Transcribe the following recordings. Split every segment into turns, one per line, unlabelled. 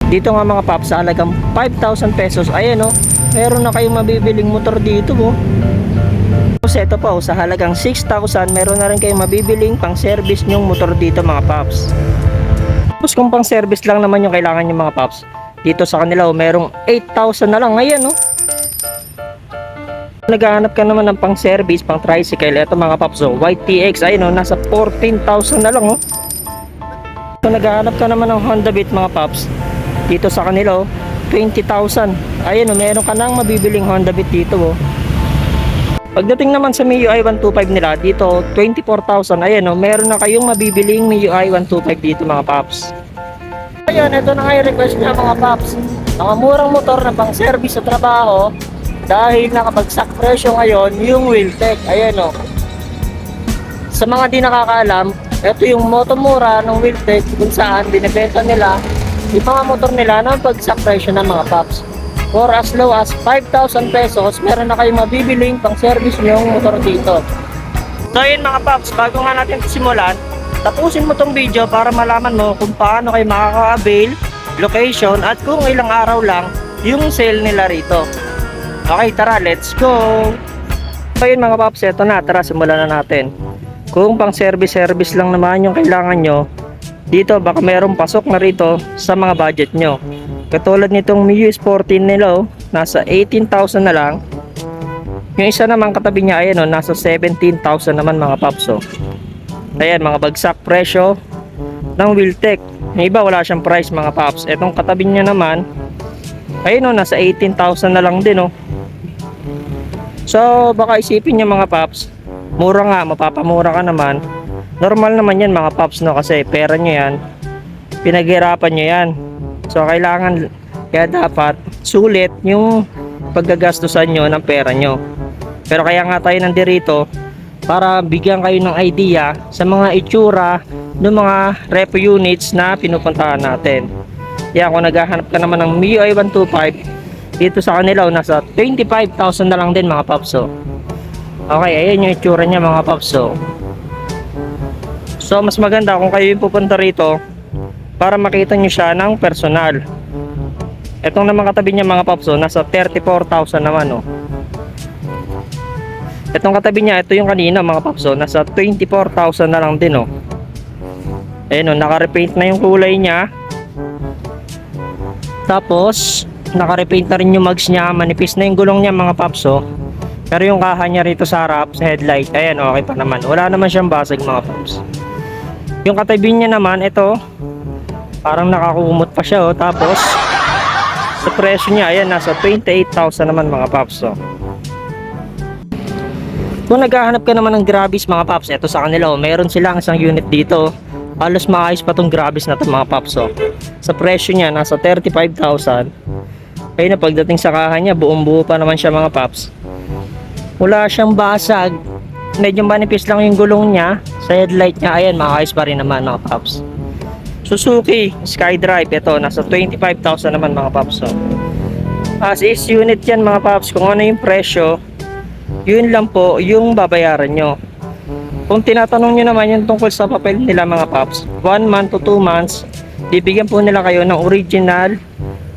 Dito nga mga paps, sa halagang 5,000 pesos, ayan oh, meron na kayong mabibiling motor dito oh. Tapos ito pa oh, sa halagang 6,000, meron na rin kayong mabibiling pang service nyong motor dito mga paps. Tapos kung pang service lang naman yung kailangan nyo mga paps, dito sa kanila oh, merong 8,000 na lang. Ayan oh. Naghahanap ka naman ng pang service, pang tricycle, ito mga paps oh, White TX, ayun oh, nasa 14,000 na lang oh. Kung naghahanap ka naman ng Honda Beat mga paps, dito sa kanila oh, 20,000. Ayun oh, meron ka nang mabibiling Honda Beat dito oh. Pagdating naman sa MIUI 125 nila, dito 24,000. Ayan oh, meron na kayong mabibiling MIUI 125 dito mga paps. Ayun, ito na nga yung request niya mga paps. Mga murang motor na pang service sa trabaho, dahil nakabagsak presyo ngayon yung Wheeltech. Ayan oh. Sa mga di nakakaalam, ito yung motomura ng Wheeltech kung saan binibenta nila yung mga motor nila ng bagsak presyo ng mga paps. For as low as 5,000 pesos, meron na kayong mabibiling pang service nyong motor dito. So yun mga paps, bago nga natin simulan, tapusin mo tong video para malaman mo kung paano kayo makaka-avail, location, at kung ilang araw lang yung sale nila rito. Okay, tara, let's go! So yun mga paps, eto na, tara simulan na natin. Kung pang service lang naman yung kailangan nyo, dito baka merong pasok na rito sa mga budget nyo. Katulad nitong MIUI 14 nila oh, nasa 18,000 na lang. Yung isa naman katabi niya, ayan oh, nasa 17,000 naman mga paps oh. Ayan, mga bagsak presyo ng Wheeltech. Yung iba wala siyang price mga paps. Etong katabi niya naman, ayun oh, nasa 18,000 na lang din oh. So baka isipin niyo mga paps, mura nga, mapapamura ka naman. Normal naman yan mga paps no, kasi pera nyo yan, pinaghirapan nyo yan. So kailangan, kaya dapat sulit yung paggagastusan nyo ng pera nyo. Pero kaya nga tayo nandirito para bigyan kayo ng idea sa mga itsura ng mga repo units na pinupuntahan natin. Kaya kung naghahanap ka naman ng MIUI 125, dito sa kanila nasa 25,000 na lang din mga paps. Okay, ayan yung itsura niya mga paps. So mas maganda kung kayo yung pupunta rito para makita nyo siya ng personal. Etong naman katabi niya mga paps, nasa 34,000 naman oh. Etong katabi niya, ito yung kanina mga paps, nasa 24,000 na lang din oh. Ayun oh, naka-repaint na yung kulay niya. Tapos naka-repaint na rin yung mags niya, manipis na yung gulong niya mga paps oh. Pero yung kaha niya rito sa harap, sa headlight, ayan okay pa naman. Wala naman siyang basag mga paps. Yung katabi niya naman, ito parang nakakumot pa siya oh. Tapos sa presyo niya, ayan, nasa 28,000 naman mga paps oh. Kung naghahanap ka naman ng Grabis mga paps, ito sa kanila oh, meron silang isang unit dito. Halos maayos pa tong Grabis na to mga paps oh. Sa presyo niya, nasa 35,000. Ayun na, pagdating sa kaha niya, buong buo pa naman siya mga paps. Wala siyang basag, medyo manipis lang yung gulong niya. Sa headlight niya, ayan, maayos pa rin naman mga paps. Suzuki SkyDrive, ito nasa 25,000 naman mga paps oh. As is unit yan mga paps. Kung ano yung presyo, yun lang po yung babayaran nyo. Kung tinatanong nyo naman yung tungkol sa papel nila mga paps, 1 month to 2 months, bibigyan po nila kayo ng original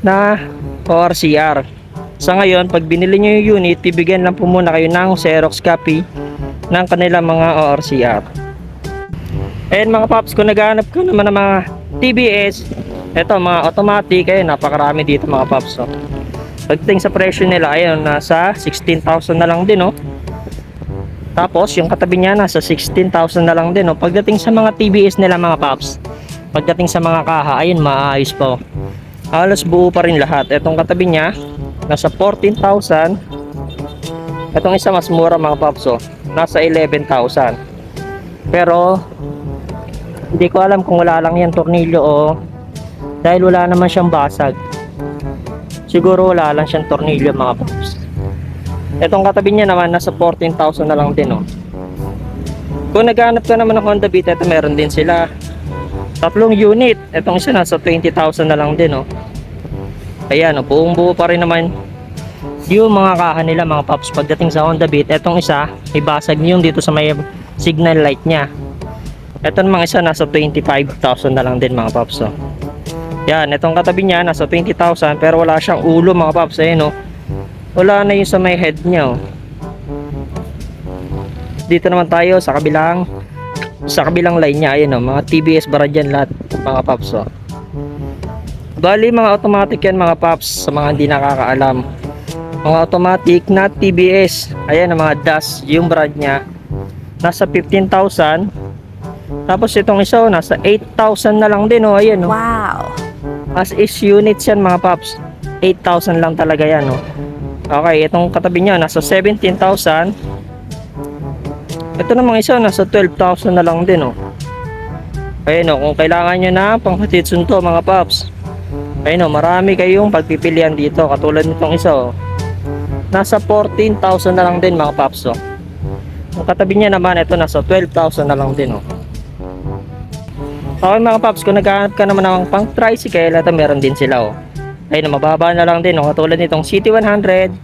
na ORCR. Sa ngayon, pag binili nyo yung unit, bibigyan lang po muna kayo ng Xerox copy ng kanilang mga ORCR. Ayan mga paps, kung naghahanap ko naman ng mga TBS, eto mga automatic, ayun, napakarami dito mga paps oh. Pagdating sa presyo nila, ayun, nasa 16,000 na lang din oh. Tapos yung katabi niya nasa 16,000 na lang din oh. Pagdating sa mga TBS nila mga paps, pagdating sa mga kaha, ayun, maayos po. Halos buo pa rin lahat. Etong katabi niya nasa 14,000. Etong isa mas mura mga paps oh, nasa 11,000. Pero hindi ko alam kung wala lang yan tornilyo o dahil wala naman siyang basag. Siguro wala lang siyang tornilyo mga paps. Etong katabi niya naman nasa 14,000 na lang din oh. Kung naghanap ka naman ng Honda Beat, ito meron din sila. Tatlong unit. Etong isa nasa 20,000 na lang din oh. Ayan oh, buong buo pa rin naman yung mga kaha nila mga paps. Pagdating sa Honda Beat, etong isa ibasag yung dito sa may signal light niya. Ito namang isa nasa 25,000 na lang din mga paps oh. Yan, itong katabi niya nasa 20,000 pero wala siyang ulo mga paps. Ayun oh. Wala na yung sa may head niya oh. Dito naman tayo sa kabilang line niya. Ayun oh, mga TBS brand yan lahat mga paps oh. Bali mga automatic yan mga paps sa mga hindi nakakaalam. Mga automatic na TBS. Ayan ang mga DAS, yung brand niya. Nasa 15,000. Tapos itong isa oh, nasa 8,000 na lang din oh. Ayan oh.
Wow.
As is units yan mga paps. 8,000 lang talaga yan oh. Okay, itong katabi niya nasa 17,000. Ito namang isa nasa 12,000 na lang din oh. Ayun oh, kung kailangan nyo na panghatid sunto mga paps. Ayun oh, marami kayong pagpipilian dito. Katulad nitong isa oh. Nasa 14,000 na lang din mga paps oh. Yung katabi niya naman ito nasa 12,000 na lang din oh. Okay mga paps, kung naghahanap ka naman ng pang tricycle, ito meron din sila oh. Ayun, mababa na lang din oh. Katulad nitong City 100,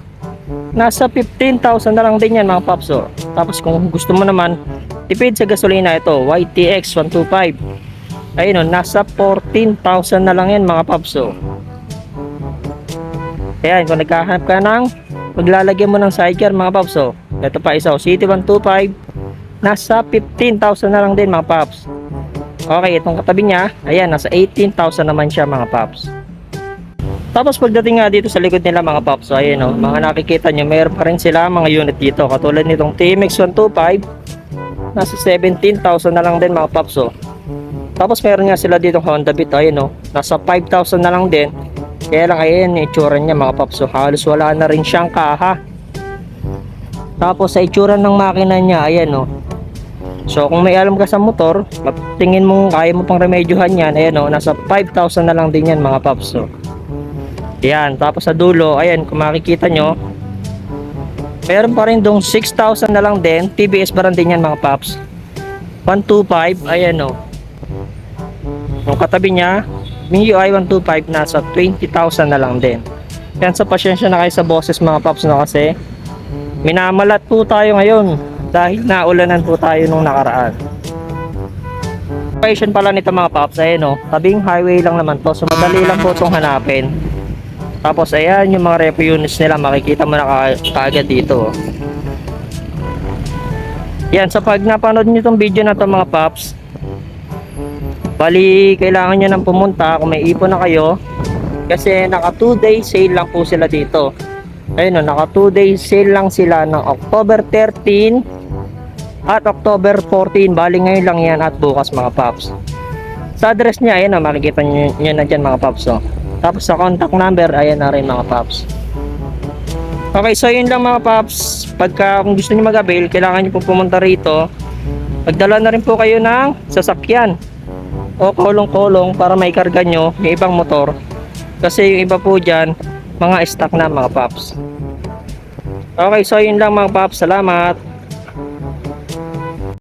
nasa 15,000 na lang din yan mga paps oh. Tapos kung gusto mo naman tipid sa gasolina, ito YTX 125. Ayun oh, nasa 14,000 na lang yan mga paps oh. Ayan, kung naghahanap ka ng paglalagyan mo ng sidecar mga paps oh. Ito pa isa oh, City 125, nasa 15,000 na lang din mga paps. Okay, itong katabi niya, ayan, nasa 18,000 naman siya mga paps. Tapos pagdating nga dito sa likod nila mga paps, so ayan o, mga nakikita nyo, mayroon pa rin sila mga unit dito. Katulad nitong TMX 125, nasa 17,000 na lang din mga paps o. Tapos meron nga sila dito Honda Beat, ayan o, nasa 5,000 na lang din. Kaya lang ayan, itsura niya mga paps o, halos wala na rin siyang kaha. Tapos sa itsura ng makina niya, ayan o. So kung may alam ka sa motor, tingin mo kaya mo pang remedyohan yan, ayan o, nasa 5,000 na lang din yan mga paps o. Yan, tapos sa dulo, ayan, kung makikita nyo, meron pa rin dong 6,000 na lang din, TBS brand din yan mga paps. 125, ayan o. Yung katabi niya, MIUI 125, nasa 20,000 na lang din. Yan, sa pasyensya na kayo sa boses mga paps no, kasi minamalat po tayo ngayon dahil naulanan po tayo nung nakaraan. Location pala nito mga paps, ayan o, tabing highway lang naman to, so madali lang po itong hanapin. Tapos ayan yung mga repo units nila, makikita mo na kaagad dito. Yan, sa pag napanood nyo itong video na to mga paps, bali kailangan nyo nang pumunta kung may ipon na kayo, kasi naka 2-day sale lang po sila dito. Ayun o, naka 2-day sale lang sila ng October 13 at October 14. Bali ngayon lang yan at bukas mga paps. Sa address niya, ayan o, makikita nyo na dyan mga paps o. Tapos sa contact number, ayan na rin mga paps. Okay, so yun lang mga paps. Pagka kung gusto nyo mag-avail, kailangan nyo po pumunta rito. Magdala na rin po kayo ng sasakyan o kolong-kolong para maikarga nyo yung ibang motor. Kasi yung iba po dyan, mga stock na mga paps. Okay, so yun lang mga paps. Salamat.